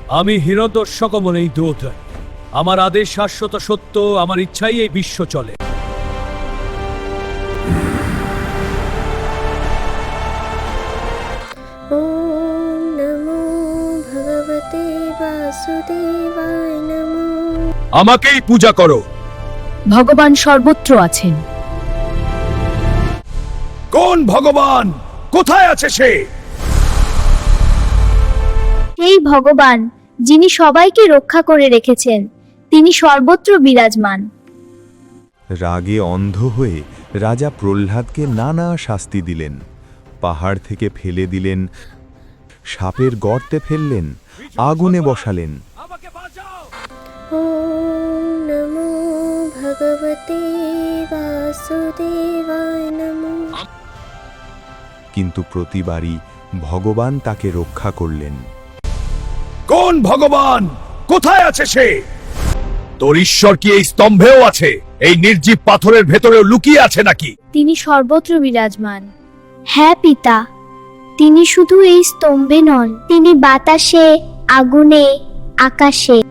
আমি হিরণ্যকশিপ এই দূত। আমার আদেশ শাশ্বত সত্য, আমার ইচ্ছাই এই বিশ্ব চলে। ওম নমো ভগবতে বাসুদেবায় নমো। আমাকেই পূজা করো। ভগবান সর্বত্র আছেন। কোন ভগবান? কোথায় আছে সে? এই ভগবান, যিনি সবাইকে রক্ষা করে রেখেছেন, তিনি সর্বত্র বিরাজমান। রাগে অন্ধ হয়ে রাজা প্রহ্লাদকে নানা শাস্তি দিলেন। পাহাড় থেকে ফেলে দিলেন, সাপের গর্তে ফেললেন, আগুনে বসালেন। ওম নমো ভগবতে বাসুদেবায় নমো। কিন্তু প্রতিবারই ভগবান তাকে রক্ষা করলেন। কোন ভগবান? কোথায় আছে সে? তোর ঈশ্বর কি এই স্তম্ভেও আছে? এই নির্জীব পাথরের ভেতরেও লুকিয়ে আছে নাকি? তিনি সর্বত্র বিরাজমান। হ্যাঁ পিতা, তিনি শুধু এই স্তম্ভে নন, তিনি বাতাসে, আগুনে, আকাশে।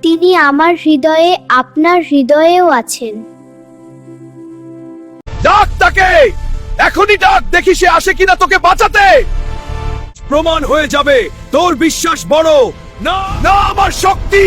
তিনি আমার হৃদয়ে, আপনার হৃদয়েও আছেন। ডাক তাকে, এখনই ডাক, দেখি সে আসে কিনা তোকে বাঁচাতে। প্রমাণ হয়ে যাবে তোর বিশ্বাস বড় না না আমার শক্তি।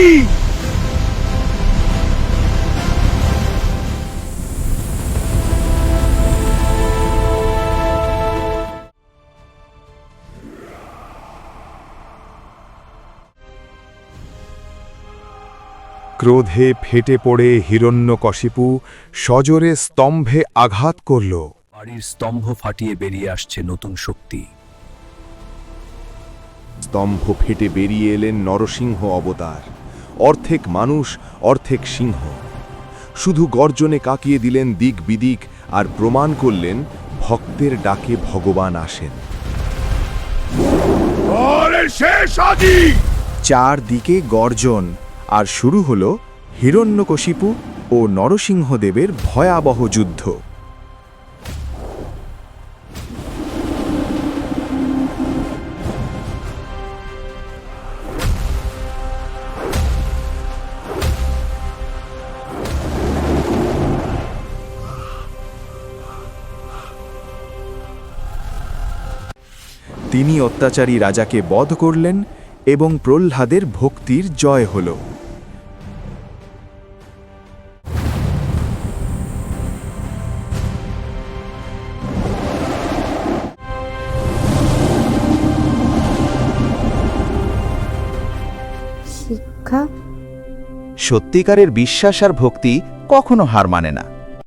ক্রোধে ফেটে পড়ে হিরণ্যকশিপু সজোরে স্তম্ভে আঘাত করল। বাড়ির স্তম্ভ ফাটিয়ে বেরিয়ে আসছে নতুন শক্তি। স্তম্ভ ফেটে বেরিয়ে এলেন নরসিংহ অবতার। অর্ধেক মানুষ, অর্ধেক সিংহ। শুধু গর্জনে কাঁকিয়ে দিলেন দিক বিদিক, আর প্রমাণ করলেন ভক্তের ডাকে ভগবান আসেন। চারদিকে গর্জন, আর শুরু হল হিরণ্যকশিপু ও নরসিংহদেবের ভয়াবহ যুদ্ধ। তিনি অত্যাচারী রাজাকে বধ করলেন এবং প্রহ্লাদের ভক্তির জয় হল। শিক্ষা। সত্যিকারের বিশ্বাস আর ভক্তি কখনো হার মানে না।